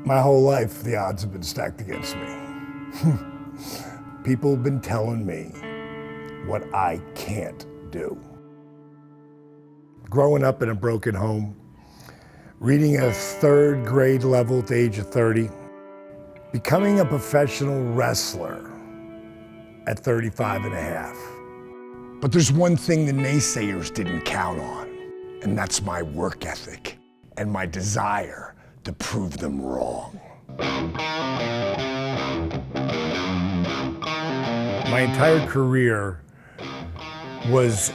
My whole life, the odds have been stacked against me. People have been telling me what I can't do. Growing up in a broken home, reading a third grade level at the age of 30, becoming a professional wrestler at 35 and a half. But there's one thing the naysayers didn't count on, and that's my work ethic and my desire to prove them wrong. My entire career was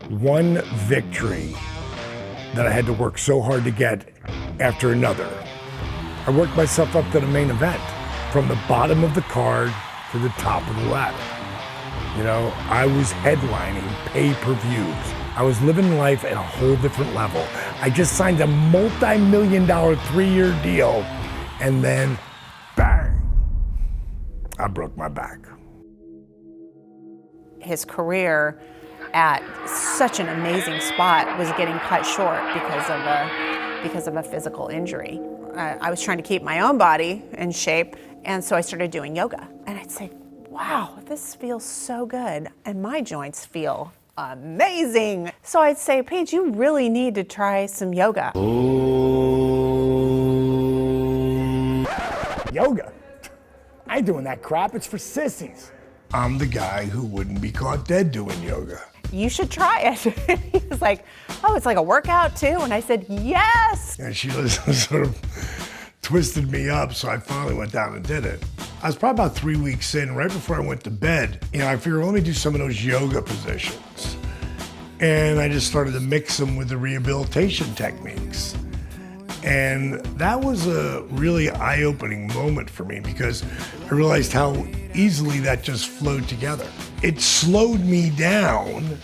one victory that I had to work so hard to get after another. I worked myself up to the main event, from the bottom of the card to the top of the ladder. You know, I was headlining pay-per-views. I was living life at a whole different level. I just signed a multi-million-dollar 3-year deal, and then bang, I broke my back. His career at such an amazing spot was getting cut short because of a physical injury. I was trying to keep my own body in shape, and so I started doing yoga. And I'd say, wow, this feels so good, and my joints feel amazing. So I'd say, Paige, you really need to try some yoga. Yoga? I ain't doing that crap, it's for sissies. I'm the guy who wouldn't be caught dead doing yoga. You should try it. He was like, oh, it's like a workout too? And I said, yes. And she was sort of twisted me up, so I finally went down and did it. I was probably about 3 weeks in, right before I went to bed. You know, I figured, let me do some of those yoga positions. And I just started to mix them with the rehabilitation techniques. And that was a really eye-opening moment for me because I realized how easily that just flowed together. It slowed me down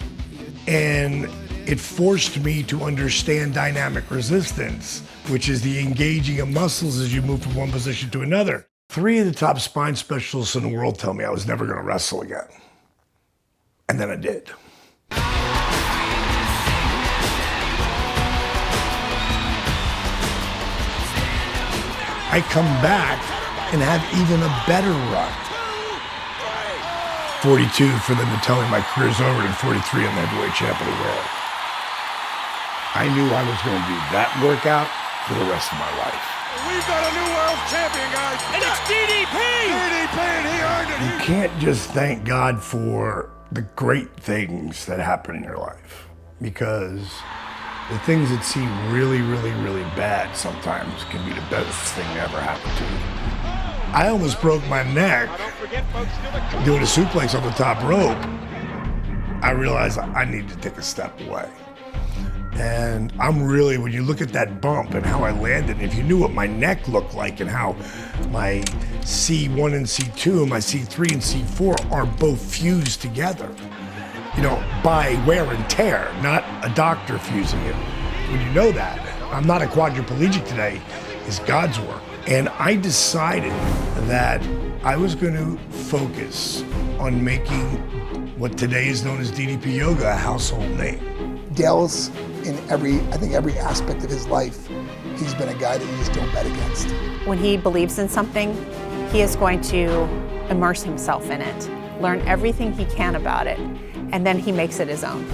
and it forced me to understand dynamic resistance, which is the engaging of muscles as you move from one position to another. 3 of the top spine specialists in the world tell me I was never gonna wrestle again. And then I did. I come back and have even a better run. 42 for them to tell me my career's over, and 43 I'm the heavyweight champ of the world. I knew I was going to do that workout for the rest of my life. We've got a new world champion, guys. And it's DDP! DDP, and he earned it. You can't just thank God for the great things that happen in your life, because the things that seem really, really, really bad sometimes can be the best thing that ever happened to you. I almost broke my neck doing a suplex on the top rope. I realized I needed to take a step away. And I'm really, when you look at that bump and how I landed, if you knew what my neck looked like and how my C1 and C2 and my C3 and C4 are both fused together, you know, by wear and tear, not a doctor fusing it. When you know that, I'm not a quadriplegic today, it's God's work. And I decided that I was going to focus on making what today is known as DDP Yoga a household name. Dallas, in I think every aspect of his life, he's been a guy that you just don't bet against. When he believes in something, he is going to immerse himself in it, learn everything he can about it, and then he makes it his own.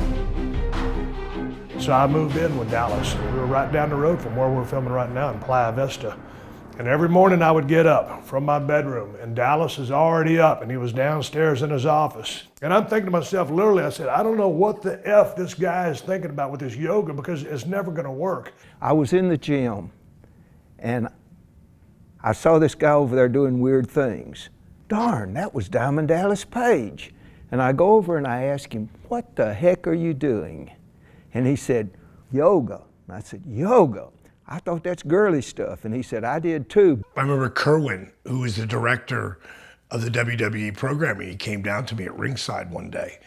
So I moved in with Dallas. We were right down the road from where we're filming right now in Playa Vista. And every morning I would get up from my bedroom and Dallas is already up and he was downstairs in his office. And I'm thinking to myself, literally, I said, I don't know what the F this guy is thinking about with his yoga because it's never gonna work. I was in the gym and I saw this guy over there doing weird things. Darn, that was Diamond Dallas Page. And I go over and I ask him, what the heck are you doing? And he said, yoga. And I said, yoga? I thought that's girly stuff. And he said, I did too. I remember Kerwin, who was the director of the WWE programming, he came down to me at ringside one day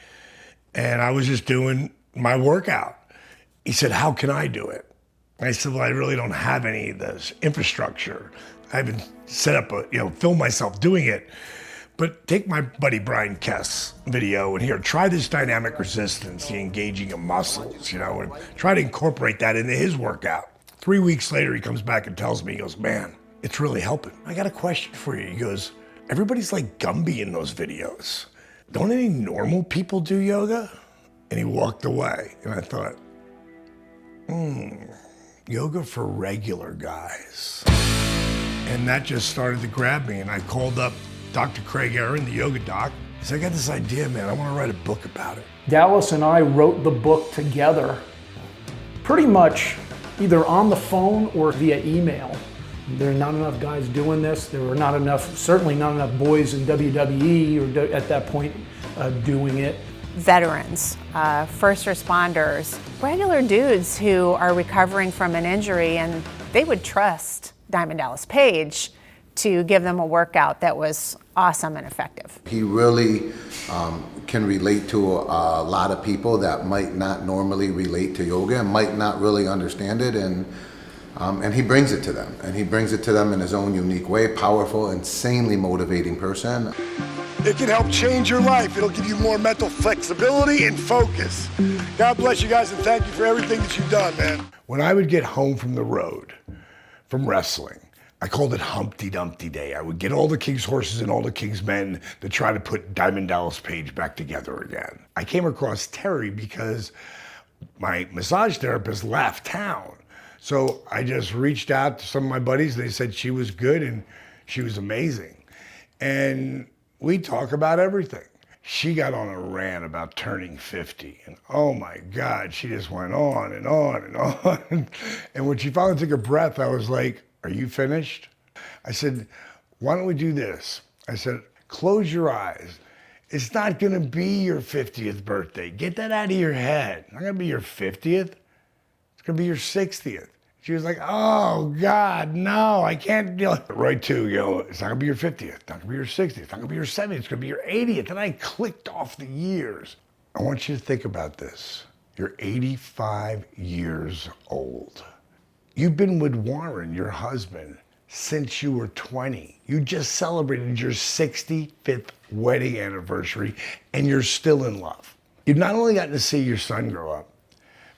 and I was just doing my workout. He said, how can I do it? And I said, well, I really don't have any of this infrastructure. I haven't set up film myself doing it. But take my buddy Brian Kess video and here, try this dynamic resistance, the engaging of muscles, and try to incorporate that into his workout. 3 weeks later, he comes back and tells me, he goes, man, it's really helping. I got a question for you. He goes, everybody's like Gumby in those videos. Don't any normal people do yoga? And he walked away. And I thought, yoga for regular guys. And that just started to grab me. And I called up Dr. Craig Aaron, the yoga doc. I said, I got this idea, man. I want to write a book about it. Dallas and I wrote the book together pretty much either on the phone or via email. There are not enough guys doing this. There were not enough, certainly not enough boys in WWE or at that point doing it. Veterans, first responders, regular dudes who are recovering from an injury, and they would trust Diamond Dallas Page to give them a workout that was awesome and effective. He really can relate to a lot of people that might not normally relate to yoga and might not really understand it, and he brings it to them. And he brings it to them in his own unique way, powerful, insanely motivating person. It can help change your life. It'll give you more mental flexibility and focus. God bless you guys, and thank you for everything that you've done, man. When I would get home from the road, from wrestling, I called it Humpty Dumpty Day. I would get all the King's horses and all the King's men to try to put Diamond Dallas Page back together again. I came across Terry because my massage therapist left town. So I just reached out to some of my buddies. They said she was good and she was amazing. And we talk about everything. She got on a rant about turning 50. And oh my God, she just went on and on and on. And when she finally took a breath, I was like, are you finished? I said, why don't we do this? I said, close your eyes. It's not gonna be your 50th birthday. Get that out of your head. It's not gonna be your 50th. It's gonna be your 60th. She was like, oh God, no, I can't do it. Right too, it's not gonna be your 50th, it's not gonna be your 60th, it's not gonna be your 70th, it's gonna be your 80th. And I clicked off the years. I want you to think about this. You're 85 years old. You've been with Warren, your husband, since you were 20. You just celebrated your 65th wedding anniversary and you're still in love. You've not only gotten to see your son grow up,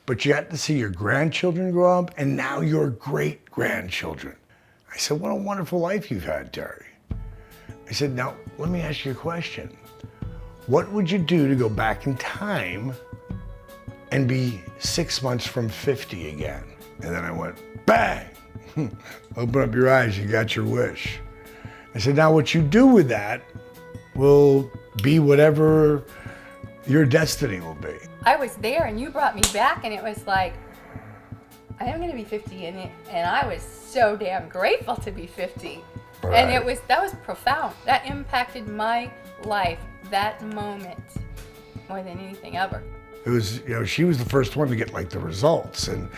but you got to see your grandchildren grow up and now your great-grandchildren. I said, what a wonderful life you've had, Terry. I said, now, let me ask you a question. What would you do to go back in time and be 6 months from 50 again? And then I went, bang! Open up your eyes, you got your wish. I said, now what you do with that will be whatever your destiny will be. I was there and you brought me back and it was like, I am gonna be 50 and I was so damn grateful to be 50. Right. And that was profound. That impacted my life, that moment, more than anything ever. It was, she was the first one to get like the results, and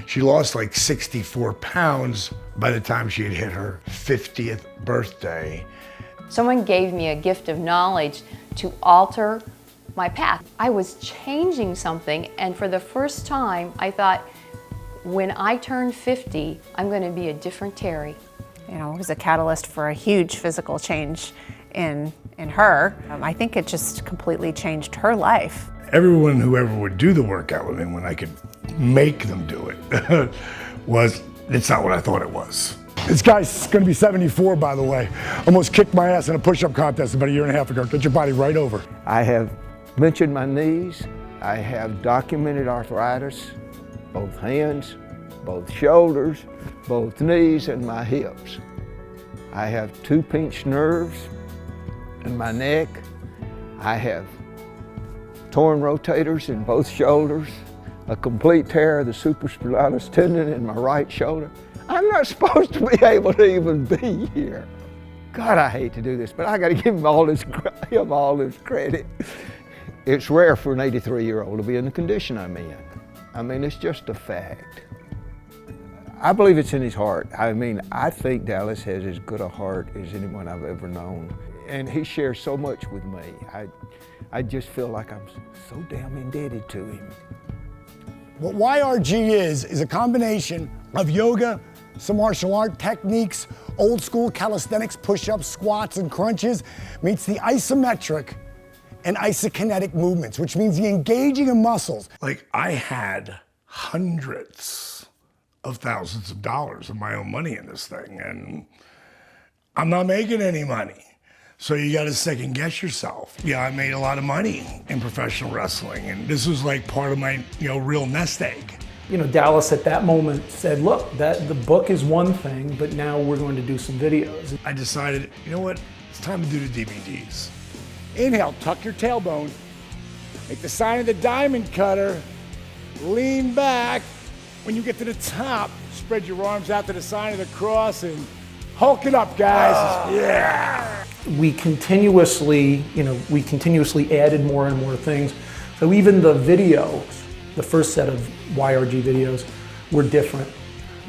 she lost like 64 pounds by the time she had hit her 50th birthday. Someone gave me a gift of knowledge to alter my path. I was changing something, and for the first time, I thought, when I turn 50, I'm going to be a different Terry. It was a catalyst for a huge physical change in her. I think it just completely changed her life. Everyone who ever would do the workout with me, when I could make them do it, it's not what I thought it was. This guy's gonna be 74, by the way. Almost kicked my ass in a push-up contest about a year and a half ago. Get your body right over. I have mentioned my knees. I have documented arthritis, both hands, both shoulders, both knees, and my hips. I have 2 pinched nerves in my neck. I have torn rotators in both shoulders, a complete tear of the supraspinatus tendon in my right shoulder. I'm not supposed to be able to even be here. God, I hate to do this, but I got to give him all his credit. It's rare for an 83-year-old to be in the condition I'm in. I mean, it's just a fact. I believe it's in his heart. I mean, I think Dallas has as good a heart as anyone I've ever known. And he shares so much with me. I just feel like I'm so damn indebted to him. What YRG is a combination of yoga, some martial art techniques, old school calisthenics, push-ups, squats, and crunches, meets the isometric and isokinetic movements, which means the engaging of muscles. Like, I had hundreds of thousands of dollars of my own money in this thing, and I'm not making any money. So you got to second guess yourself. Yeah, I made a lot of money in professional wrestling, and this was like part of my, real nest egg. Dallas at that moment said, look, the book is one thing, but now we're going to do some videos. I decided, you know what? It's time to do the DVDs. Inhale, tuck your tailbone. Make the sign of the diamond cutter. Lean back. When you get to the top, spread your arms out to the sign of the cross and Hulk it up, guys. Yeah. We continuously added more and more things. So even the videos, the first set of YRG videos, were different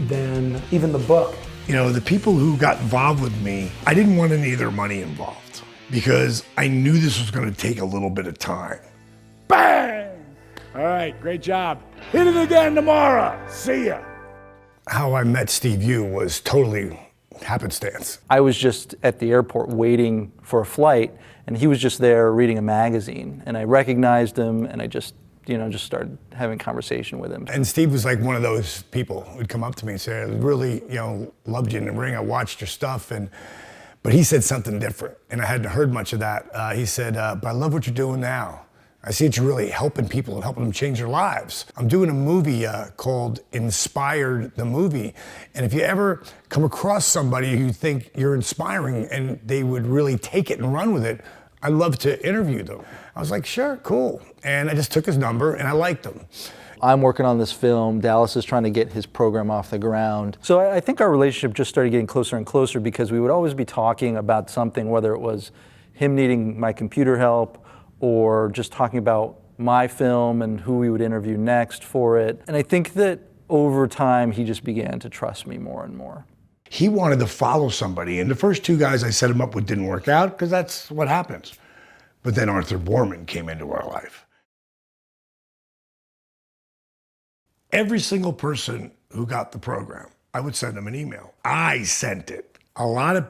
than even the book. The people who got involved with me, I didn't want any of their money involved because I knew this was going to take a little bit of time. Bang! All right, great job. Hit it again tomorrow. See ya. How I met Steve Yu was totally happenstance. I was just at the airport waiting for a flight, and he was just there reading a magazine, and I recognized him, and I just started having conversation with him. And Steve was like one of those people who'd come up to me and say, I really, loved you in the ring. I watched your stuff, but he said something different, and I hadn't heard much of that. He said, but I love what you're doing now. I see that you're really helping people and helping them change their lives. I'm doing a movie called Inspired the Movie. And if you ever come across somebody who you think you're inspiring and they would really take it and run with it, I'd love to interview them. I was like, sure, cool. And I just took his number and I liked him. I'm working on this film. Dallas is trying to get his program off the ground. So I think our relationship just started getting closer and closer because we would always be talking about something, whether it was him needing my computer help or just talking about my film and who we would interview next for it. And I think that over time, he just began to trust me more and more. He wanted to follow somebody, and the first two guys I set him up with didn't work out, because that's what happens. But then Arthur Borman came into our life. Every single person who got the program, I would send them an email. I sent it. A lot of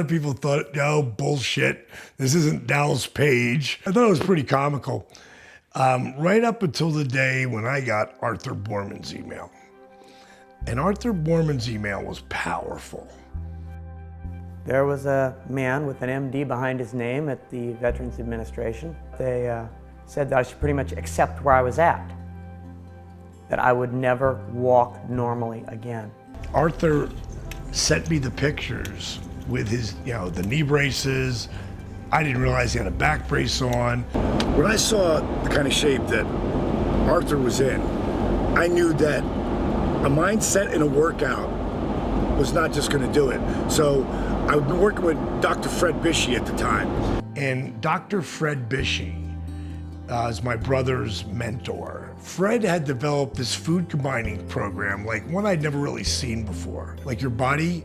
people thought, no, bullshit. This isn't Dallas Page. I thought it was pretty comical. Right up until the day when I got Arthur Borman's email. And Arthur Borman's email was powerful. There was a man with an MD behind his name at the Veterans Administration. They said that I should pretty much accept where I was at, that I would never walk normally again. Arthur sent me the pictures with his, the knee braces. I didn't realize he had a back brace on. When I saw the kind of shape that Arthur was in, I knew that a mindset in a workout was not just gonna do it. So I've been working with Dr. Fred Bishy at the time. And Dr. Fred Bishy is my brother's mentor. Fred had developed this food combining program, like one I'd never really seen before. Like your body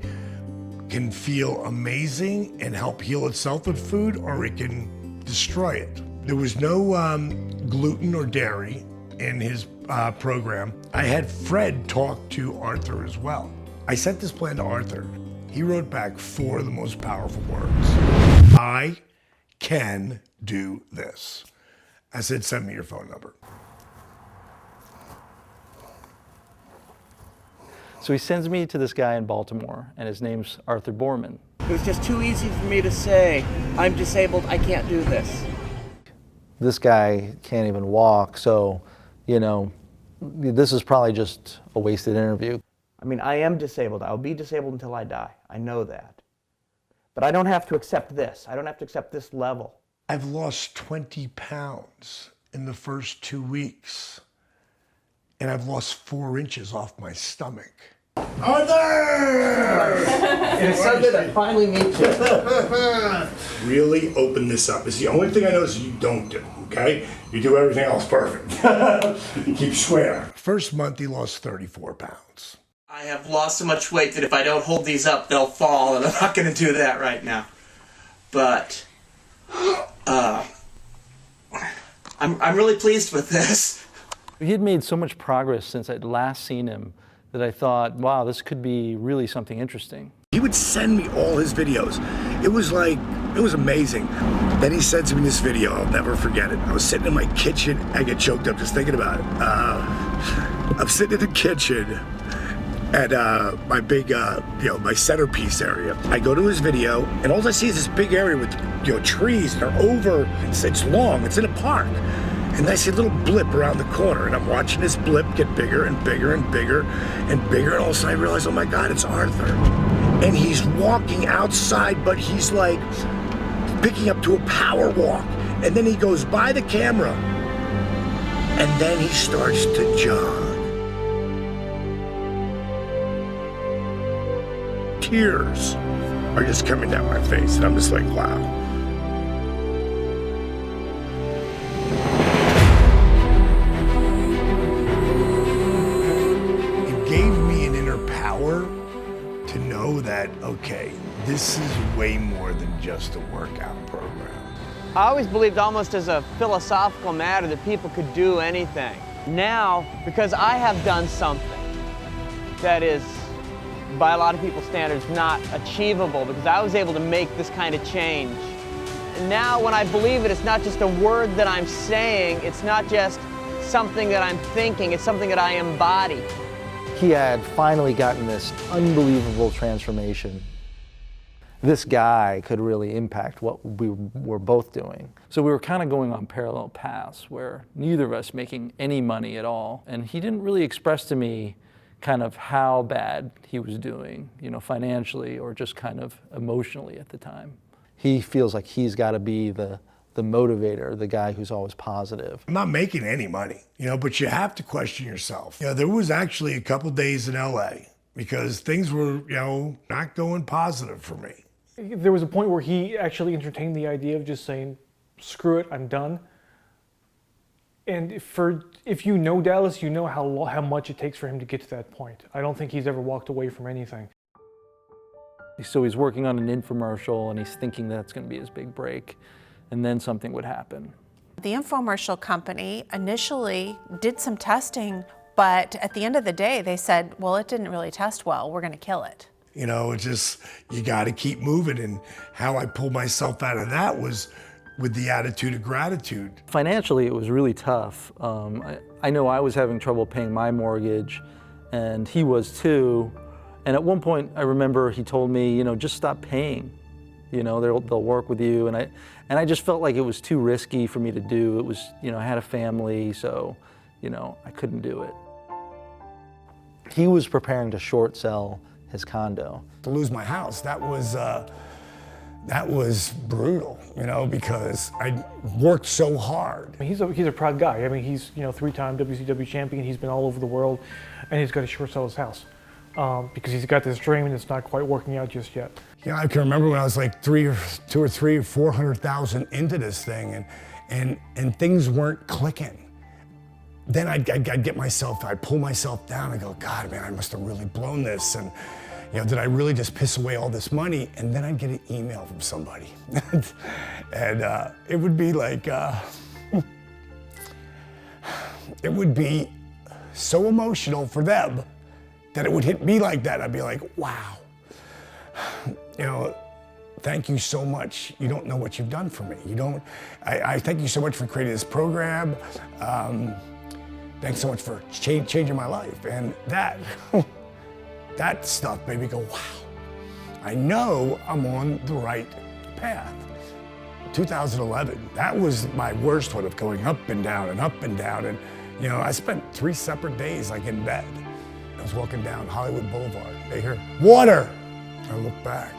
can feel amazing and help heal itself with food, or it can destroy it. There was no gluten or dairy in his program. I had Fred talk to Arthur as well. I sent this plan to Arthur. He wrote back 4 of the most powerful words. I can do this. I said, send me your phone number. So he sends me to this guy in Baltimore, and his name's Arthur Borman. It was just too easy for me to say, I'm disabled, I can't do this. This guy can't even walk, so, this is probably just a wasted interview. I mean, I am disabled. I'll be disabled until I die. I know that. But I don't have to accept this. I don't have to accept this level. I've lost 20 pounds in the first 2 weeks. And I've lost 4 inches off my stomach. Arthur! It's so good to finally meet you. Really open this up. It's the only thing I know is you don't do, okay? You do everything else perfect. You keep square. First month, he lost 34 pounds. I have lost so much weight that if I don't hold these up, they'll fall, and I'm not going to do that right now. But, I'm really pleased with this. He had made so much progress since I'd last seen him that I thought, wow, this could be really something interesting. He would send me all his videos. It was amazing. Then he said to me in this video, I'll never forget it. I was sitting in my kitchen, I get choked up just thinking about it. I'm sitting in the kitchen at my big, my centerpiece area. I go to his video, and all I see is this big area with, trees, and they're over. It's long. It's in a park. And I see a little blip around the corner, and I'm watching this blip get bigger and bigger and bigger and bigger, and all of a sudden I realize, oh my God, it's Arthur. And he's walking outside, but he's like picking up to a power walk. And then he goes by the camera, and then he starts to jog. Tears are just coming down my face, and I'm just like, wow. To know that, okay, this is way more than just a workout program. I always believed almost as a philosophical matter that people could do anything. Now, because I have done something that is, by a lot of people's standards, not achievable, because I was able to make this kind of change. And now when I believe it, it's not just a word that I'm saying, it's not just something that I'm thinking, it's something that I embody. He had finally gotten this unbelievable transformation. This guy could really impact what we were both doing. So we were kind of going on parallel paths where neither of us making any money at all. And he didn't really express to me kind of how bad he was doing, financially or just kind of emotionally at the time. He feels like he's got to be the motivator, the guy who's always positive. I'm not making any money, but you have to question yourself. There was actually a couple days in LA because things were, not going positive for me. There was a point where he actually entertained the idea of just saying, screw it, I'm done. And if you know Dallas, you know how much it takes for him to get to that point. I don't think he's ever walked away from anything. So he's working on an infomercial and he's thinking that's going to be his big break. And then something would happen. The infomercial company initially did some testing, but at the end of the day, they said, well, it didn't really test well. We're going to kill it. It's just, you got to keep moving. And how I pulled myself out of that was with the attitude of gratitude. Financially, it was really tough. I know I was having trouble paying my mortgage, and he was too. And at one point, I remember he told me, just stop paying. They'll work with you. And I just felt like it was too risky for me to do. It was, I had a family, so, I couldn't do it. He was preparing to short sell his condo. To lose my house, that was brutal, because I worked so hard. He's a proud guy. He's, 3-time WCW champion. He's been all over the world, and he's got to short sell his house. Because he's got this dream and it's not quite working out just yet. I can remember when I was like 200,000 or 400,000 into this thing, and things weren't clicking. Then I'd get myself, I'd pull myself down and go, God, man, I must have really blown this. And did I really just piss away all this money? And then I'd get an email from somebody, and it would be like, it would be so emotional for them that it would hit me like that. I'd be like, wow, thank you so much. You don't know what you've done for me. I thank you so much for creating this program. Thanks so much for changing my life. And that stuff made me go, wow, I know I'm on the right path. 2011, that was my worst one of going up and down and up and down. And, I spent 3 separate days like in bed. I was walking down Hollywood Boulevard. I hear, water! I look back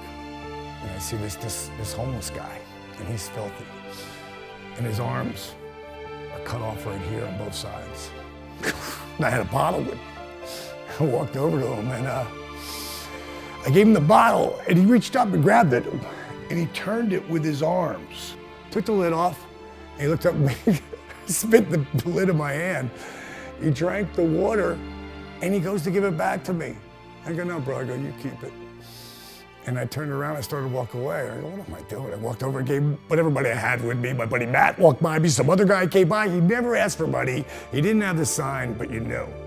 and I see this homeless guy, and he's filthy. And his arms are cut off right here on both sides. And I had a bottle with me. I walked over to him and I gave him the bottle, and he reached up and grabbed it, and he turned it with his arms. Took the lid off, and he looked up at me, spit the lid in my hand. He drank the water, and he goes to give it back to me. I go, no, bro. I go, you keep it. And I turned around, I started to walk away. I go, what am I doing? I walked over and gave whatever money I had with me. My buddy Matt walked by me, some other guy came by. He never asked for money. He didn't have the sign, but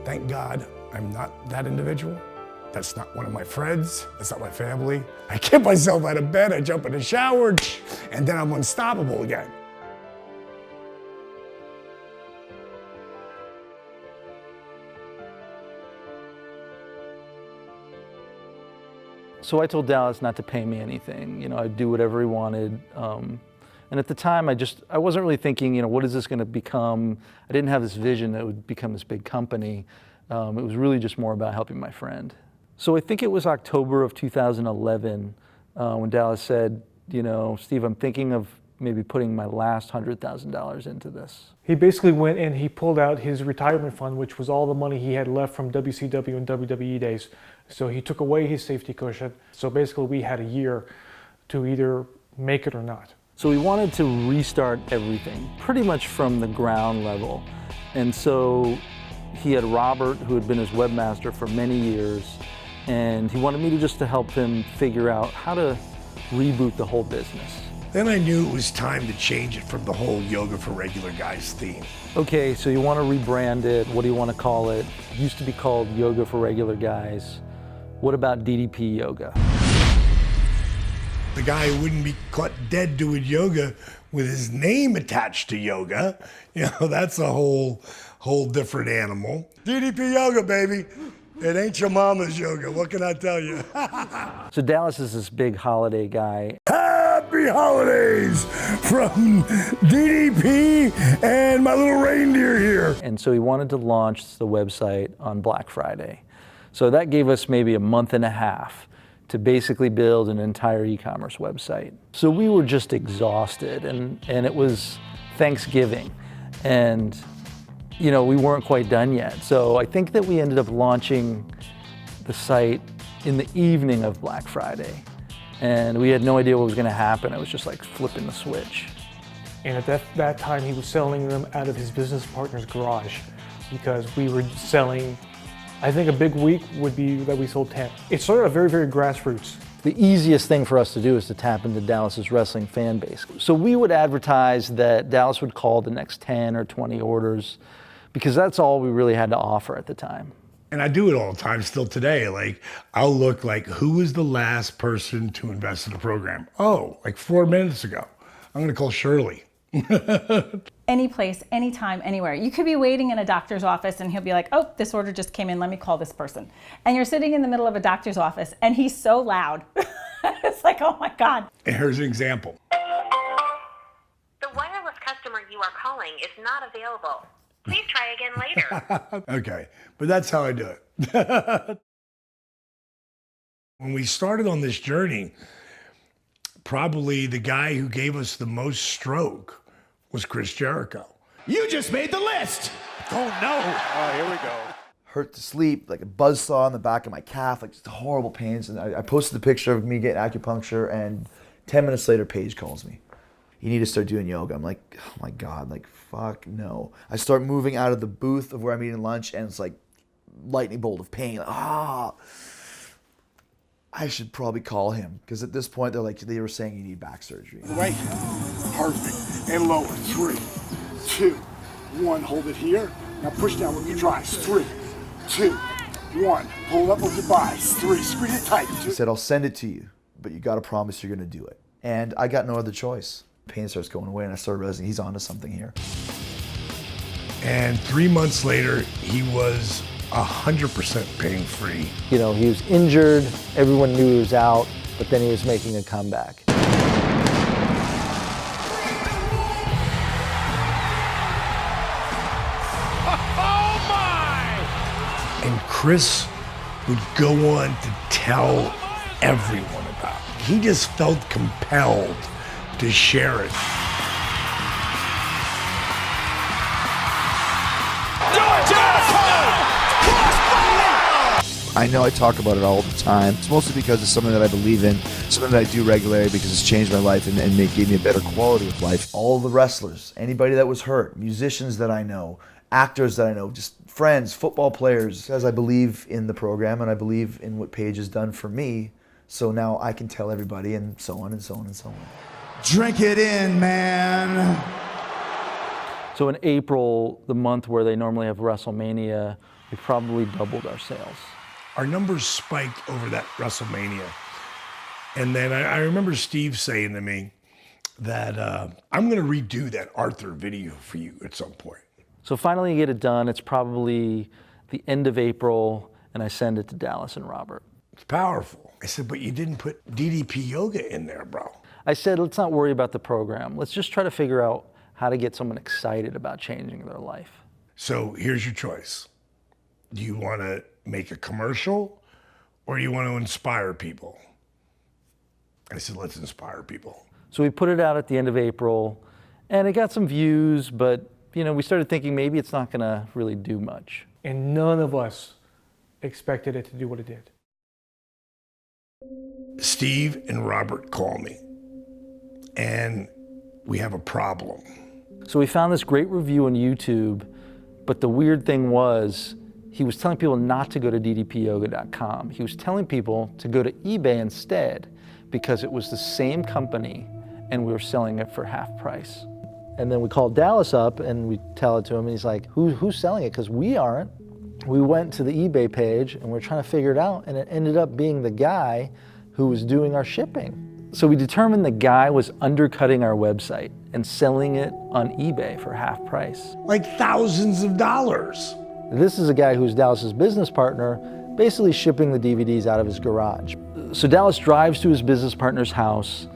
thank God I'm not that individual. That's not one of my friends. That's not my family. I get myself out of bed, I jump in the shower, and then I'm unstoppable again. So I told Dallas not to pay me anything. You know, I'd do whatever he wanted. And at the time, I wasn't really thinking, you know, what is this going to become? I didn't have this vision that it would become this big company. It was really just more about helping my friend. So I think it was October of 2011 when Dallas said, you know, Steve, I'm thinking of maybe putting my last $100,000 into this. He basically went and he pulled out his retirement fund, which was all the money he had left from WCW and WWE days. So he took away his safety cushion. So basically we had a year to either make it or not. So we wanted to restart everything, pretty much from the ground level. And so he had Robert, who had been his webmaster for many years, and he wanted me to help him figure out how to reboot the whole business. Then I knew it was time to change it from the whole Yoga for Regular Guys theme. Okay, so you want to rebrand it. What do you want to call it? It used to be called Yoga for Regular Guys. What about DDP Yoga? The guy who wouldn't be caught dead doing yoga with his name attached to yoga, you know, that's a whole different animal. DDP Yoga, baby. It ain't your mama's yoga. What can I tell you? So Dallas is this big holiday guy. Happy holidays from DDP and my little reindeer here. And so he wanted to launch the website on Black Friday. So that gave us maybe a month and a half to basically build an entire e-commerce website. So we were just exhausted, and it was Thanksgiving, and you know, we weren't quite done yet. So I think that we ended up launching the site in the evening of Black Friday, and we had no idea what was going to happen. It was just like flipping the switch. And at that time, he was selling them out of his business partner's garage because we were selling, I think a big week would be that we sold 10. It started very, very grassroots. The easiest thing for us to do is to tap into Dallas's wrestling fan base. So we would advertise that Dallas would call the next 10 or 20 orders because that's all we really had to offer at the time. And I do it all the time still today. Like, I'll look like, who was the last person to invest in a program? Oh, like 4 minutes ago. I'm gonna call Shirley. Any place, anytime, anywhere. You could be waiting in a doctor's office and he'll be like, oh, this order just came in, let me call this person. And you're sitting in the middle of a doctor's office and he's so loud. It's like, oh my God. And here's an example. The wireless customer you are calling is not available. Please try again later. Okay, but that's how I do it. When we started on this journey, probably the guy who gave us the most stroke was Chris Jericho. You just made the list. Oh no. Oh, here we go. Hurt to sleep, like a buzzsaw in the back of my calf, like just horrible pains. And I posted the picture of me getting acupuncture, and 10 minutes later, Paige calls me. You need to start doing yoga. I'm like, oh my God, like, fuck no. I start moving out of the booth of where I'm eating lunch, and it's like lightning bolt of pain. Like, I should probably call him, because at this point, they were saying you need back surgery. Right, perfect. And lower, 3, 2, 1, hold it here. Now push down with your drives, 3, 2, 1. Pull up with your buys, 3, squeeze it tight. He said, I'll send it to you, but you gotta promise you're gonna do it. And I got no other choice. Pain starts going away, and I started realizing he's onto something here. And 3 months later, he was 100% pain-free. You know, he was injured, everyone knew he was out, but then he was making a comeback. And Chris would go on to tell everyone about it. He just felt compelled to share it. I know I talk about it all the time. It's mostly because it's something that I believe in, something that I do regularly because it's changed my life and it gave me a better quality of life. All the wrestlers, anybody that was hurt, musicians that I know, actors that I know, just friends, football players, because I believe in the program and I believe in what Paige has done for me. So now I can tell everybody, and so on and so on and so on. Drink it in, man. So in April, the month where they normally have WrestleMania, we probably doubled our sales. Our numbers spiked over that WrestleMania. And then I remember Steve saying to me that I'm gonna redo that Arthur video for you at some point. So finally you get it done. It's probably the end of April, and I send it to Dallas and Robert. It's powerful. I said, but you didn't put DDP yoga in there, bro. I said, let's not worry about the program. Let's just try to figure out how to get someone excited about changing their life. So here's your choice. Do you want to make a commercial or you want to inspire people? I said, let's inspire people. So we put it out at the end of April and it got some views, but we started thinking maybe it's not gonna really do much. And none of us expected it to do what it did. Steve and Robert call me and we have a problem. So we found this great review on YouTube, but the weird thing was he was telling people not to go to ddpyoga.com. He was telling people to go to eBay instead because it was the same company and we were selling it for half price. And then we called Dallas up and we tell it to him and he's like, who's selling it? Because we aren't. We went to the eBay page and we're trying to figure it out and it ended up being the guy who was doing our shipping. So we determined the guy was undercutting our website and selling it on eBay for half price. Like thousands of dollars. This is a guy who's Dallas's business partner, basically shipping the DVDs out of his garage. So Dallas drives to his business partner's house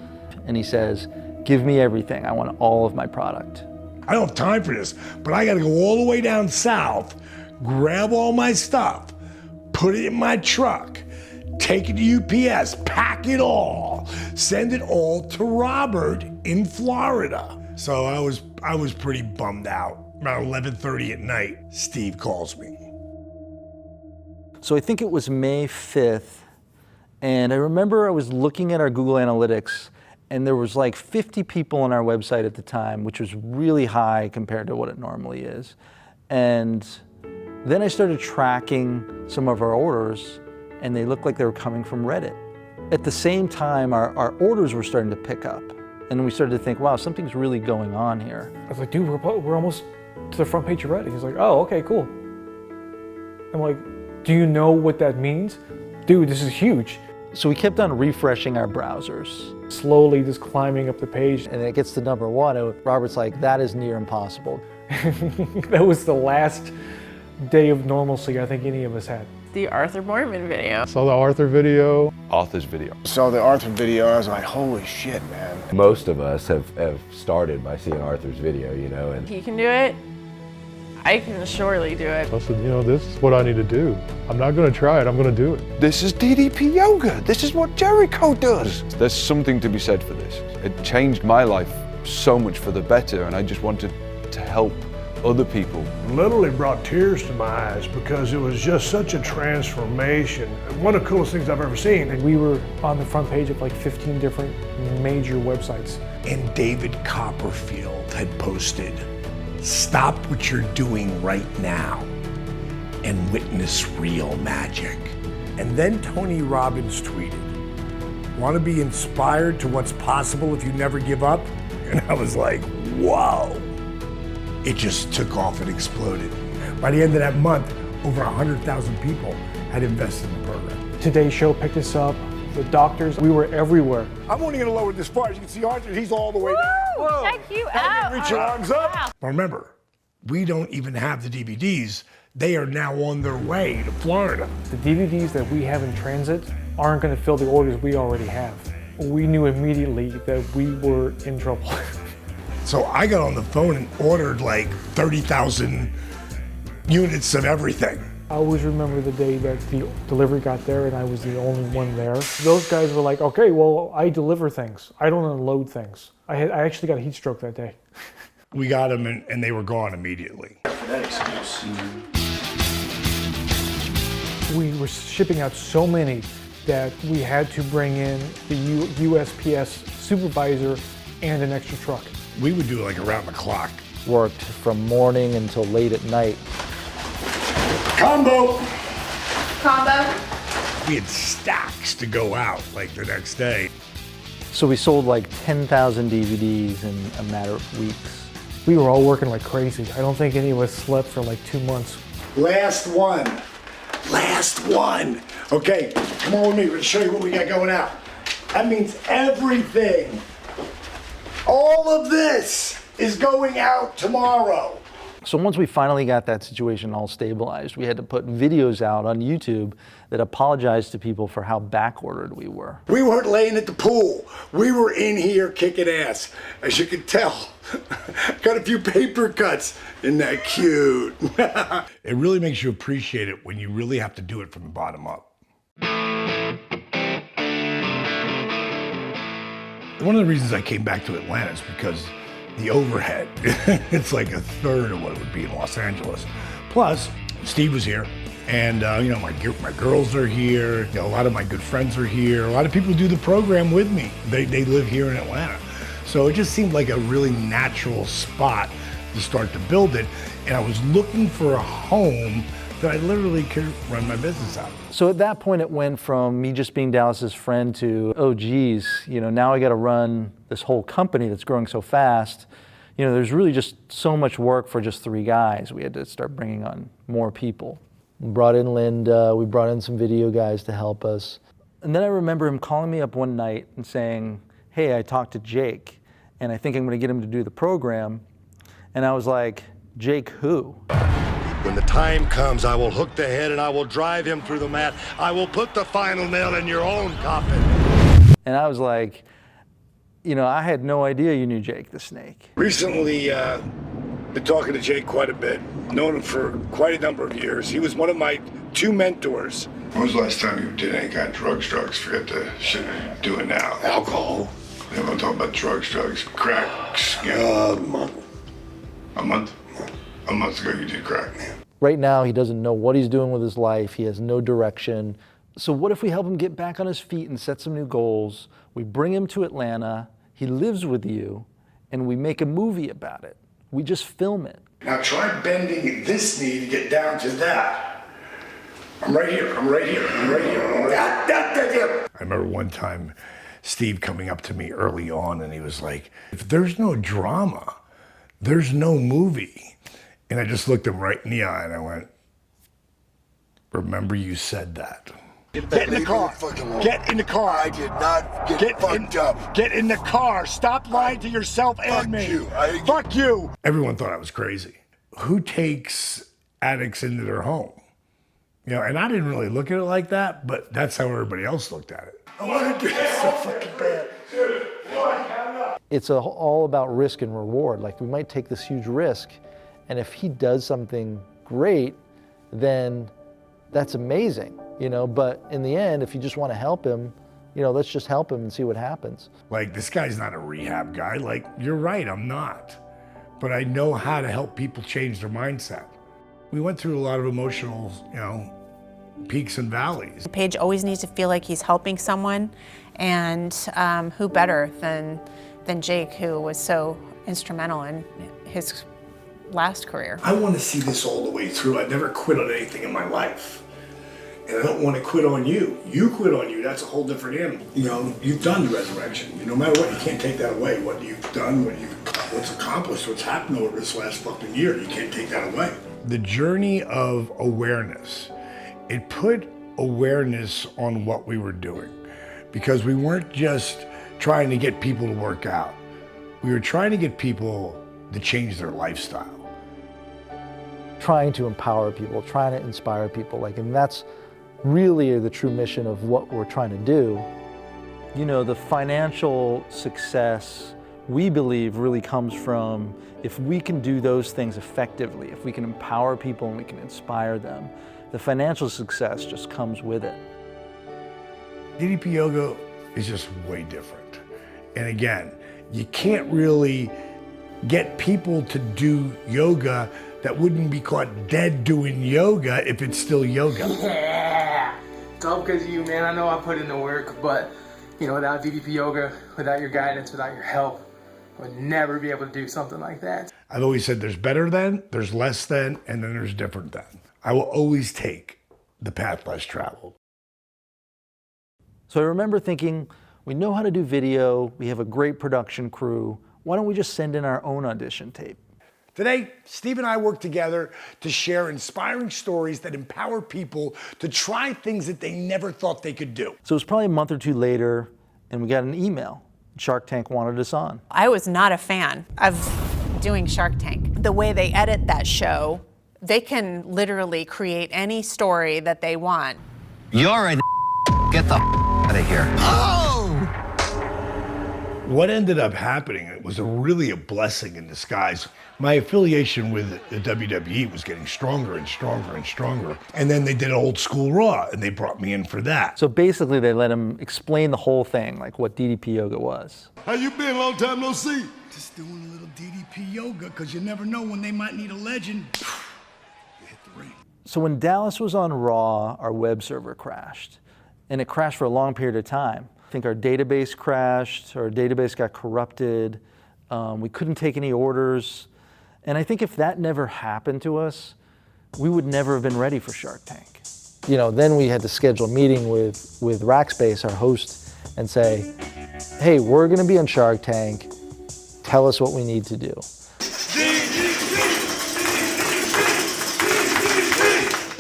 and he says, give me everything. I want all of my product. I don't have time for this, but I gotta go all the way down south, grab all my stuff, put it in my truck, take it to UPS, pack it all, send it all to Robert in Florida. So I was pretty bummed out. Around 11:30 at night, Steve calls me. So I think it was May 5th, and I remember I was looking at our Google Analytics, and there was like 50 people on our website at the time, which was really high compared to what it normally is. And then I started tracking some of our orders, and they looked like they were coming from Reddit. At the same time, our orders were starting to pick up. And we started to think, wow, something's really going on here. I was like, dude, we're almost to the front page of Reddit. He's like, oh, okay, cool. I'm like, do you know what that means? Dude, this is huge. So we kept on refreshing our browsers. Slowly just climbing up the page. And it gets to number 1, and Robert's like, that is near impossible. That was the last day of normalcy I think any of us had. The Arthur Mormon video. Saw the Arthur video. Arthur's video. Saw the Arthur video, I was like, holy shit, man. Most of us have started by seeing Arthur's video, and He can do it. I can surely do it. I said, this is what I need to do. I'm not going to try it, I'm going to do it. This is DDP yoga. This is what Jericho does. There's something to be said for this. It changed my life so much for the better, and I just wanted to help other people. Literally brought tears to my eyes because it was just such a transformation. One of the coolest things I've ever seen. And we were on the front page of like 15 different major websites. And David Copperfield had posted, stop what you're doing right now and witness real magic. And then Tony Robbins tweeted, want to be inspired to what's possible if you never give up? And I was like, whoa. It just took off and exploded. By the end of that month, over 100,000 people had invested in the program. Today's show picked us up. The doctors, we were everywhere. I'm only gonna lower this far. As you can see Arthur, he's all the way down. Whoa. Check you out. Reach your arms up. Wow. But remember, we don't even have the DVDs. They are now on their way to Florida. The DVDs that we have in transit aren't gonna fill the orders we already have. We knew immediately that we were in trouble. So I got on the phone and ordered like 30,000 units of everything. I always remember the day that the delivery got there and I was the only one there. Those guys were like, okay, well, I deliver things. I don't unload things. I actually got a heat stroke that day. We got them and they were gone immediately. We were shipping out so many that we had to bring in the USPS supervisor and an extra truck. We would do like around the clock. Worked from morning until late at night. Combo! Combo. We had stacks to go out like the next day. So we sold like 10,000 DVDs in a matter of weeks. We were all working like crazy. I don't think any of us slept for like 2 months. Last one. Last one. Okay, come on with me. We're gonna show you what we got going out. That means everything. All of this is going out tomorrow. So once we finally got that situation all stabilized, we had to put videos out on YouTube that apologized to people for how backordered we were. We weren't laying at the pool. We were in here kicking ass, as you can tell. Got a few paper cuts. Isn't that cute? It really makes you appreciate it when you really have to do it from the bottom up. One of the reasons I came back to Atlanta is because the overhead, it's like a third of what it would be in Los Angeles. Plus, Steve was here, and you know, my girls are here, you know, a lot of my good friends are here, a lot of people do the program with me. They live here in Atlanta. So it just seemed like a really natural spot to start to build it, and I was looking for a home that I literally could run my business out of. So at that point, it went from me just being Dallas's friend to, oh geez, you know, now I got to run this whole company that's growing so fast. You know, there's really just so much work for just 3 guys. We had to start bringing on more people. We brought in Linda, we brought in some video guys to help us. And then I remember him calling me up one night and saying, hey, I talked to Jake, and I think I'm gonna get him to do the program. And I was like, Jake who? When the time comes, I will hook the head and I will drive him through the mat. I will put the final nail in your own coffin. And I was like, you know, I had no idea you knew Jake the Snake. Recently, been talking to Jake quite a bit. Known him for quite a number of years. He was one of my 2 mentors. When was the last time you did any kind of drugs? Forget the shit you're doing now. Alcohol. Yeah, I'm talking about drugs, crack, a month. A month? A month ago you did crack. Right now, he doesn't know what he's doing with his life. He has no direction. So what if we help him get back on his feet and set some new goals? We bring him to Atlanta, he lives with you, and we make a movie about it. We just film it. Now try bending this knee to get down to that. I'm right here, I'm right here, I'm right here, I'm right here. I remember one time Steve coming up to me early on and he was like, if there's no drama, there's no movie. And I just looked him right in the eye and I went, remember you said that. Get in the car. Get in the car. I did not get fucked up. Get in the car. Stop lying to yourself and me. Fuck you. Everyone thought I was crazy. Who takes addicts into their home? You know, and I didn't really look at it like that, but that's how everybody else looked at it. I want to do this so fucking bad. It's all about risk and reward. Like, we might take this huge risk, and if he does something great, then that's amazing, you know, but in the end, if you just want to help him, you know, let's just help him and see what happens. Like, this guy's not a rehab guy. Like, you're right, I'm not. But I know how to help people change their mindset. We went through a lot of emotional, you know, peaks and valleys. Paige always needs to feel like he's helping someone, and who better than Jake, who was so instrumental in his last career. I want to see this all the way through. I've never quit on anything in my life. And I don't want to quit on you. You quit on you, that's a whole different animal. You know, you've done the resurrection. No matter what, you can't take that away. What you've done, what's accomplished, what's happened over this last fucking year, you can't take that away. The journey of awareness, it put awareness on what we were doing. Because we weren't just trying to get people to work out. We were trying to get people to change their lifestyle. Trying to empower people, trying to inspire people, and that's really the true mission of what we're trying to do. You know, the financial success, we believe, really comes from if we can do those things effectively, if we can empower people and we can inspire them, the financial success just comes with it. DDP Yoga is just way different. And again, you can't really get people to do yoga that wouldn't be caught dead doing yoga if it's still yoga. Yeah! It's all because of you, man. I know I put in the work, but you know, without DDP Yoga, without your guidance, without your help, I would never be able to do something like that. I've always said there's better than, there's less than, and then there's different than. I will always take the path less traveled. So I remember thinking, we know how to do video, we have a great production crew, why don't we just send in our own audition tape? Today, Steve and I work together to share inspiring stories that empower people to try things that they never thought they could do. So it was probably a month or two later, and we got an email. Shark Tank wanted us on. I was not a fan of doing Shark Tank. the way they edit that show, they can literally create any story that they want. You're a get the out of here. What ended up happening, it was really a blessing in disguise. My affiliation with the WWE was getting stronger and stronger and stronger. And then they did Old School Raw, and they brought me in for that. So basically they let him explain the whole thing, like what DDP yoga was. How you been? Long time no see. Just doing a little DDP yoga, because you never know when they might need a legend. Hit the ring. So when Dallas was on Raw, our web server crashed. And it crashed for a long period of time. I think our database crashed, our database got corrupted. We couldn't take any orders. And I think if that never happened to us, we would never have been ready for Shark Tank. You know, then we had to schedule a meeting with Rackspace, our host, and say, hey, we're gonna be on Shark Tank. Tell us what we need to do.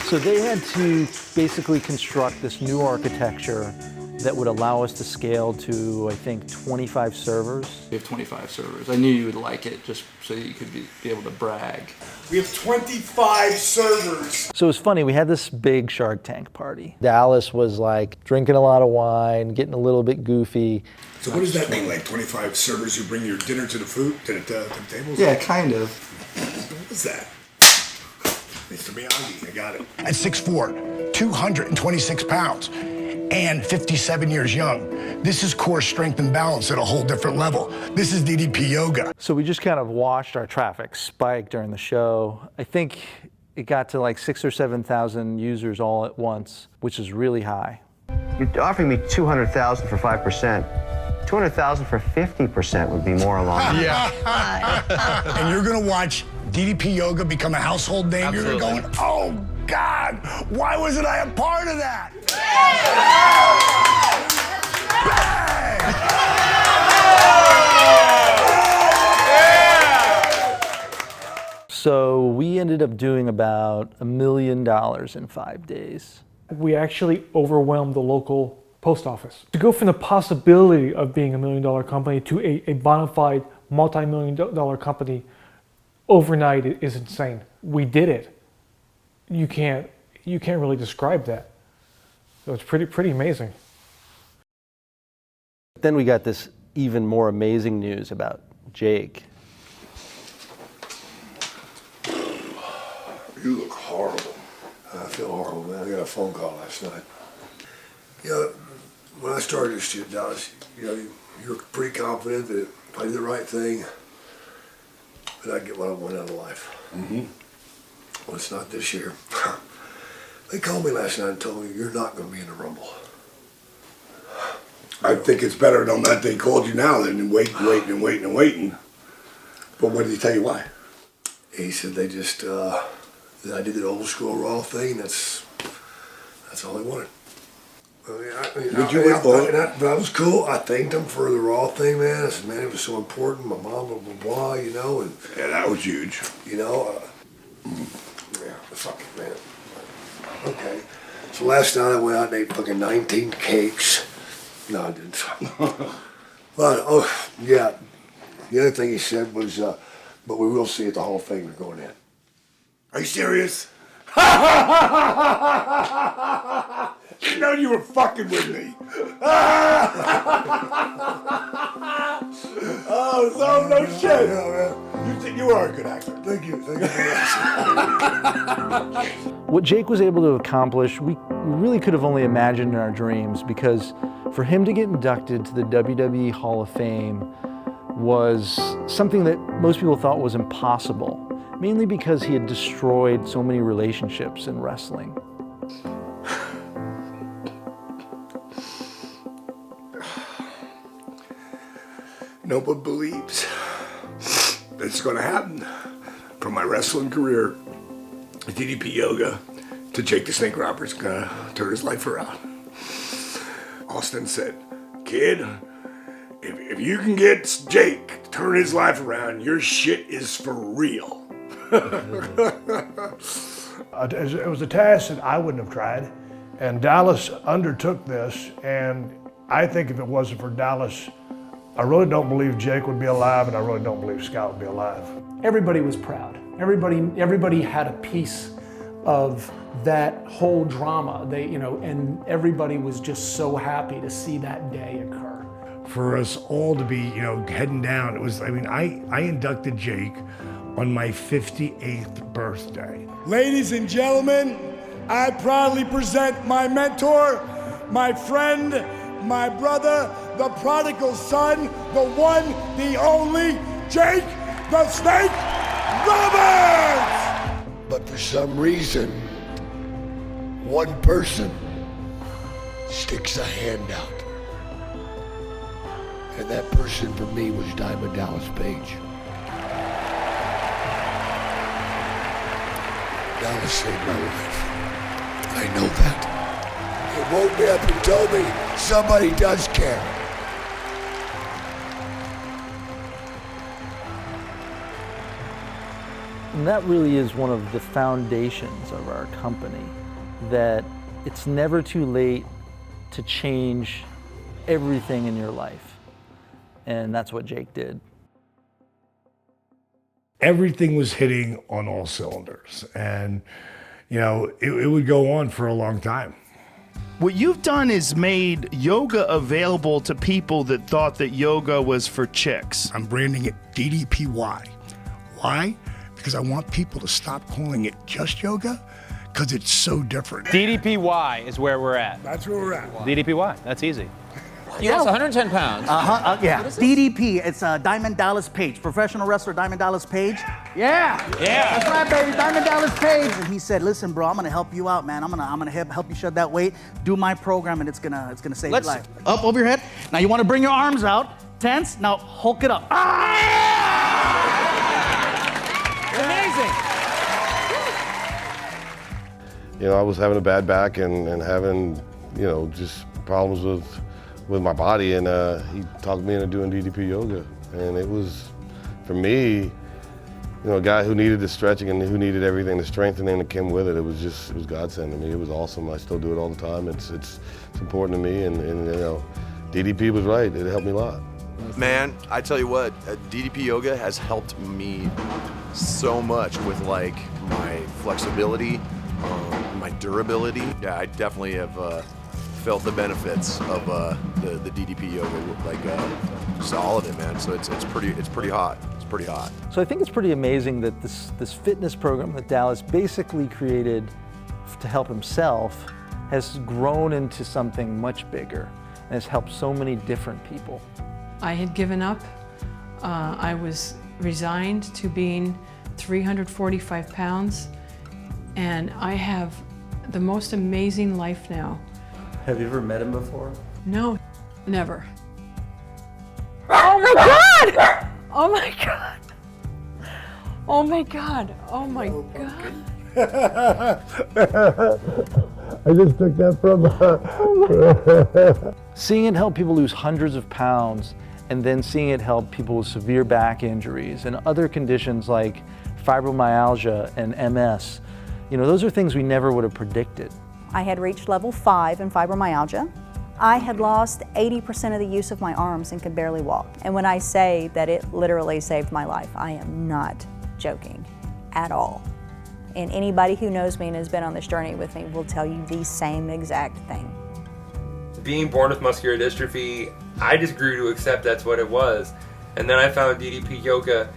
So they had to basically construct this new architecture that would allow us to scale to, I think, 25 servers. We have 25 servers. I knew you would like it just so you could be able to brag. We have 25 servers. So it was funny, we had this big Shark Tank party. Dallas was like drinking a lot of wine, getting a little bit goofy. So what does that mean, like 25 servers who bring your dinner to the food, to the tables? Yeah, kind of. What is that? Mr. Miyagi, I got it. At 6'4", 226 pounds, and 57 years young. This is core strength and balance at a whole different level. This is DDP yoga. So we just kind of watched our traffic spike during the show. I think it got to like 6,000 or 7,000 users all at once, which is really high. You're offering me 200,000 for 5%. 200,000 for 50% would be more along. Yeah. And you're gonna watch DDP yoga become a household name. Absolutely. You're going, oh God, why wasn't I a part of that? So we ended up doing about $1 million in 5 days. We actually overwhelmed the local post office. To go from the possibility of being $1 million company to a bona fide multi-million-dollar company overnight is insane. We did it. You can't really describe that. So it's pretty amazing. Then we got this even more amazing news about Jake. You look horrible. I feel horrible, man. I got a phone call last night. You know, when I started this shit, Dallas, you know, you were pretty confident that if I did the right thing, that I'd get what I want out of life. Mm-hmm. Well, it's not this year. They called me last night and told me you're not going to be in the Rumble. I think it's better than that they called you now than waiting. But what did he tell you why? He said they just, that I did the Old School Raw thing. That's all they wanted. But I was cool. I thanked them for the Raw thing, man. I said, man, it was so important. My mom, blah, blah, blah, you know. And yeah, that was huge. You know, yeah, fuck it, man. Okay. So last night I went out and ate fucking 19 cakes. No, I didn't. But, oh, yeah. The other thing he said was, but we will see at the Hall of Fame we're going in. Are you serious? You know you were fucking with me. Oh, so no shit. Yeah, man. You are a good actor. Thank you. Thank you very much. What Jake was able to accomplish, we really could have only imagined in our dreams, because for him to get inducted to the WWE Hall of Fame was something that most people thought was impossible, mainly because he had destroyed so many relationships in wrestling. No one believes that it's going to happen. From my wrestling career, DDP Yoga, to Jake the Snake Roberts, going to turn his life around. Austin said, kid, if you can get Jake to turn his life around, your shit is for real. It was a task that I wouldn't have tried, and Dallas undertook this, and I think if it wasn't for Dallas I really don't believe Jake would be alive, and I really don't believe Scott would be alive. Everybody was proud. Everybody had a piece of that whole drama. And everybody was just so happy to see that day occur. For us all to be, heading down, it was, I inducted Jake on my 58th birthday. Ladies and gentlemen, I proudly present my mentor, my friend, my brother, the prodigal son, the one, the only, Jake the Snake Roberts! But for some reason, one person sticks a hand out. And that person for me was Diamond Dallas Page. Dallas saved my life. I know that. He woke me up and told me somebody does care. And that really is one of the foundations of our company, that it's never too late to change everything in your life. And that's what Jake did. Everything was hitting on all cylinders. And, it would go on for a long time. What you've done is made yoga available to people that thought that yoga was for chicks. I'm branding it DDPY. Why? Because I want people to stop calling it just yoga, because it's so different. DDPY is where we're at. That's where we're at. DDPY, that's easy. You lost 110 pounds. Yeah. DDP, it's Diamond Dallas Page, professional wrestler Diamond Dallas Page. Yeah. Yeah. That's right, baby, Diamond Dallas Page. And he said, "Listen, bro, I'm gonna help you out, man. I'm gonna help you shed that weight. Do my program, and it's gonna save your life." Up over your head. Now you want to bring your arms out, tense. Now Hulk it up. Amazing. I was having a bad back and having, just problems with my body, and he talked me into doing DDP yoga. And it was, for me, a guy who needed the stretching and who needed everything, the strengthening that came with it. It was godsend to me. It was awesome. I still do it all the time. It's important to me, and DDP was right. It helped me a lot. Man, I tell you what, DDP yoga has helped me so much with my flexibility, my durability. Yeah, I definitely have felt the benefits of the DDP yoga, just all of it, man. So it's pretty hot. It's pretty hot. So I think it's pretty amazing that this fitness program that Dallas basically created to help himself has grown into something much bigger and has helped so many different people. I had given up. I was resigned to being 345 pounds, and I have the most amazing life now. Have you ever met him before? No, never. Oh my God! Oh my God! Oh my God! Oh my God! I just took that from Seeing it help people lose hundreds of pounds, and then seeing it help people with severe back injuries and other conditions like fibromyalgia and MS, those are things we never would have predicted. I had reached level 5 in fibromyalgia. I had lost 80% of the use of my arms and could barely walk. And when I say that it literally saved my life, I am not joking at all. And anybody who knows me and has been on this journey with me will tell you the same exact thing. Being born with muscular dystrophy, I just grew to accept that's what it was. And then I found DDP yoga,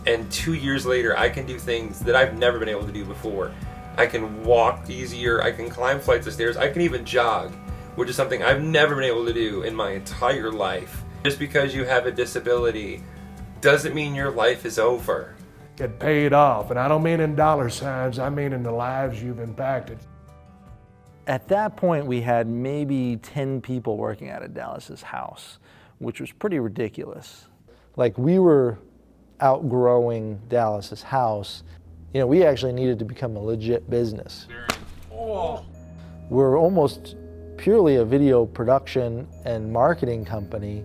and 2 years later, I can do things that I've never been able to do before. I can walk easier, I can climb flights of stairs, I can even jog, which is something I've never been able to do in my entire life. Just because you have a disability doesn't mean your life is over. It paid off, and I don't mean in dollar signs, I mean in the lives you've impacted. At that point, we had maybe 10 people working out of Dallas's house, which was pretty ridiculous. We were outgrowing Dallas's house. We actually needed to become a legit business. We're almost purely a video production and marketing company,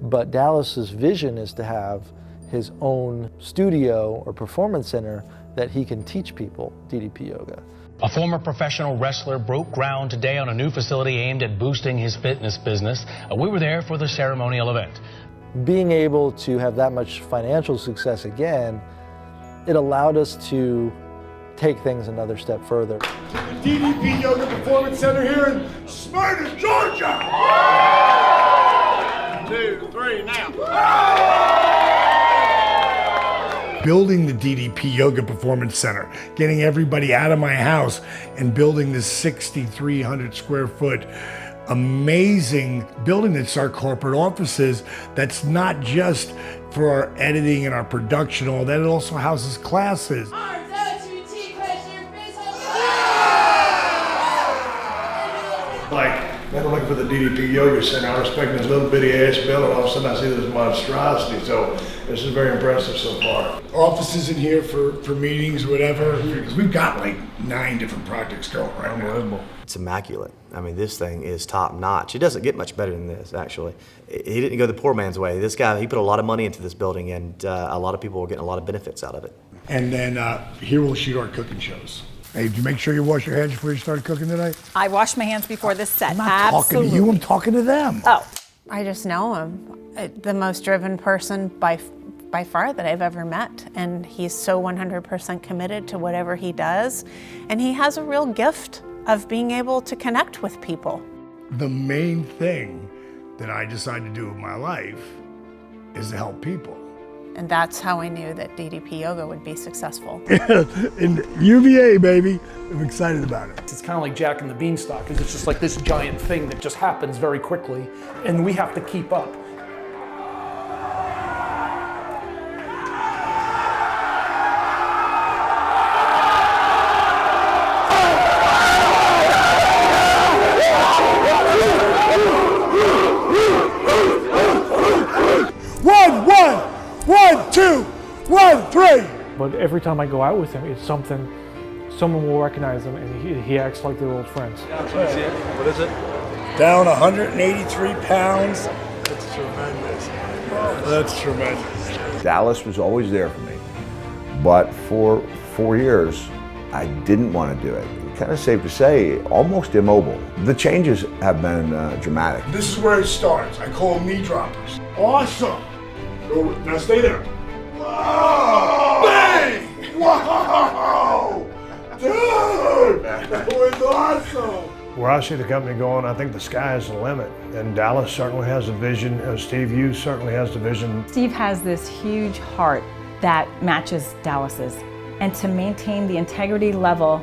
but Dallas's vision is to have his own studio or performance center that he can teach people DDP yoga. A former professional wrestler broke ground today on a new facility aimed at boosting his fitness business. We were there for the ceremonial event. being able to have that much financial success again, it allowed us to take things another step further. The DDP Yoga Performance Center here in Smyrna, Georgia! 1, 2, 3, now. Building the DDP Yoga Performance Center, getting everybody out of my house and building this 6,300 square foot amazing building that's our corporate offices, that's not just for our editing and our production, all that, it also houses classes. Like, never looking for the DDP Yoga Center. I respect this little bitty ass building. All of a sudden I see this monstrosity. So this is very impressive so far. Offices in here for meetings, whatever, because we've got like 9 different projects going right now. It's immaculate. I mean, this thing is top notch. It doesn't get much better than this, actually. He didn't go the poor man's way. This guy, he put a lot of money into this building, and a lot of people are getting a lot of benefits out of it. And then here we'll shoot our cooking shows. Hey, did you make sure you wash your hands before you started cooking tonight? I washed my hands before this set. I'm not talking to you, I'm talking to them. Oh, I just know him. The most driven person by far that I've ever met. And he's so 100% committed to whatever he does. And he has a real gift of being able to connect with people. The main thing that I decided to do in my life is to help people. And that's how I knew that DDP Yoga would be successful. In UVA, baby. I'm excited about it. It's kind of like Jack and the Beanstalk, because it's just like this giant thing that just happens very quickly, and we have to keep up. One, two, 1, 3. But every time I go out with him, it's something, someone will recognize him and he acts like they're old friends. What is it? Down 183 pounds. That's tremendous. That's tremendous. Dallas was always there for me, but for 4 years, I didn't want to do it. Kind of safe to say, almost immobile. The changes have been dramatic. This is where it starts. I call them knee droppers. Awesome. Go, now stay there. Whoa! Bang! Whoa! Dude! That was awesome! Where I see the company going, I think the sky is the limit. And Dallas certainly has a vision. Steve Hughes certainly has the vision. Steve has this huge heart that matches Dallas's. And to maintain the integrity level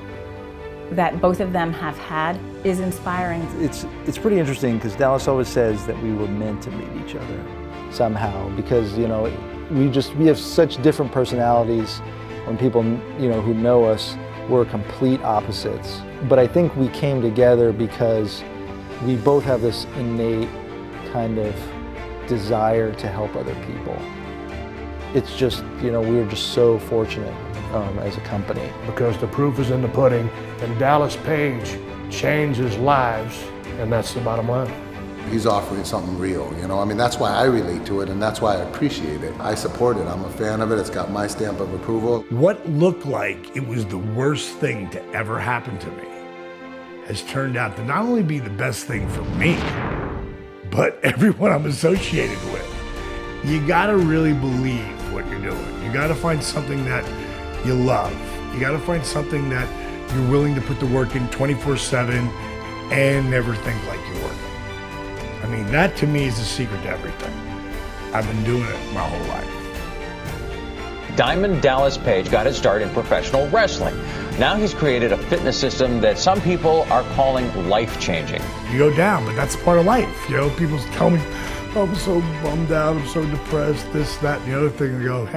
that both of them have had is inspiring. It's pretty interesting because Dallas always says that we were meant to meet each other somehow, because we have such different personalities. When people who know us, we're complete opposites. But I think we came together because we both have this innate kind of desire to help other people. It's just, we're just so fortunate as a company. Because the proof is in the pudding, and Dallas Page changes lives, and that's the bottom line. He's offering something real, I mean, that's why I relate to it, and that's why I appreciate it. I support it. I'm a fan of it. It's got my stamp of approval. What looked like it was the worst thing to ever happen to me has turned out to not only be the best thing for me, but everyone I'm associated with. You gotta really believe what you're doing. You gotta find something that you love. You gotta find something that you're willing to put the work in 24/7 and never think like you're working. I mean, that to me is the secret to everything. I've been doing it my whole life. Diamond Dallas Page got his start in professional wrestling. Now he's created a fitness system that some people are calling life-changing. You go down, but that's part of life. People tell me, oh, I'm so bummed out, I'm so depressed, this, that, and the other thing. I go,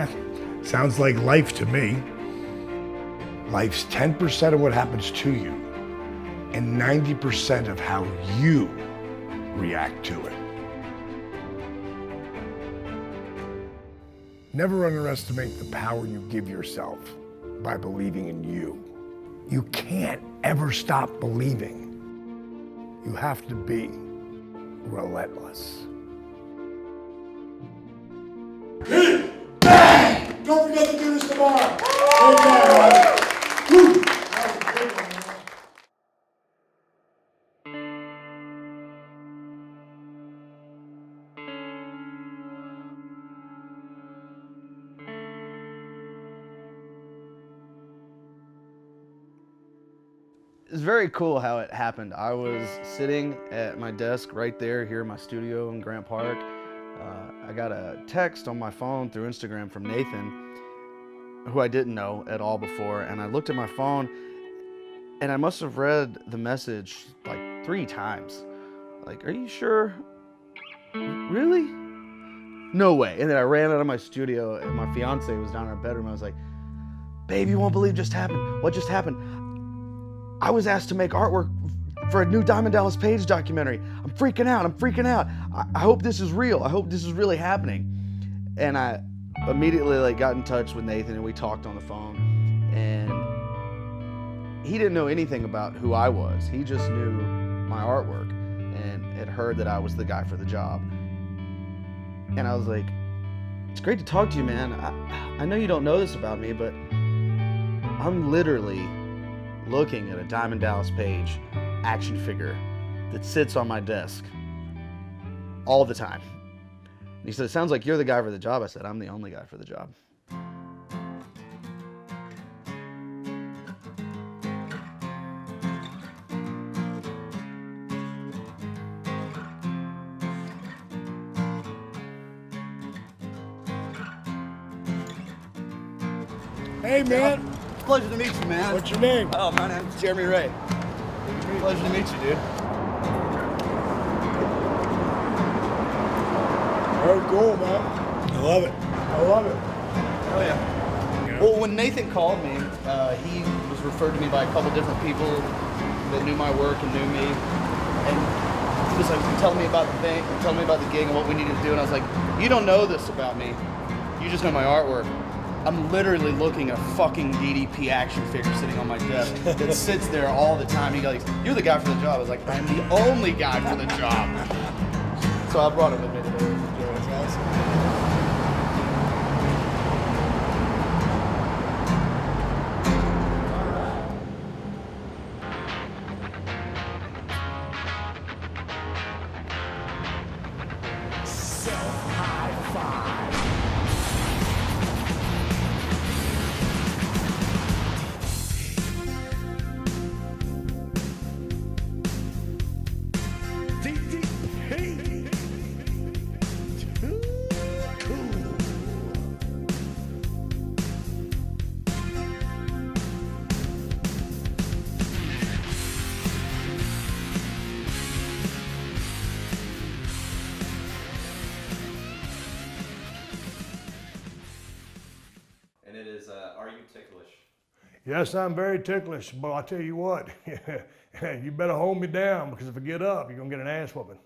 sounds like life to me. Life's 10% of what happens to you and 90% of how you react to it. Never underestimate the power you give yourself by believing in you. You can't ever stop believing. You have to be relentless. Bang! Don't forget to do this tomorrow. Amen. It's very cool how it happened. I was sitting at my desk right there here in my studio in Grant Park. I got a text on my phone through Instagram from Nathan, who I didn't know at all before, and I looked at my phone and I must have read the message like 3 times. Like, are you sure? Really? No way. And then I ran out of my studio and my fiance was down in her bedroom. I was like, babe, you won't believe just happened. What just happened? I was asked to make artwork for a new Diamond Dallas Page documentary. I'm freaking out. I hope this is real. I hope this is really happening. And I immediately got in touch with Nathan and we talked on the phone. And he didn't know anything about who I was. He just knew my artwork and had heard that I was the guy for the job. And I was like, it's great to talk to you, man. I know you don't know this about me, but I'm literally looking at a Diamond Dallas Page action figure that sits on my desk all the time. And he said, it sounds like you're the guy for the job. I said, I'm the only guy for the job. Hey, man. It's a pleasure to meet you, man. What's your name? Oh, my name's Jeremy Ray. Pleasure to meet you, dude. Very cool, man. I love it. Oh, yeah. Well, when Nathan called me, he was referred to me by a couple different people that knew my work and knew me. And he was like, tell me about the gig and what we needed to do. And I was like, you don't know this about me. You just know my artwork. I'm literally looking at a fucking DDP action figure sitting on my desk that sits there all the time. He goes, you're the guy for the job. I was like, I'm the only guy for the job. So I brought him with me today. It's awesome. And it is, are you ticklish? Yes, I'm very ticklish, but I'll tell you what, you better hold me down because if I get up, you're gonna get an ass whooping.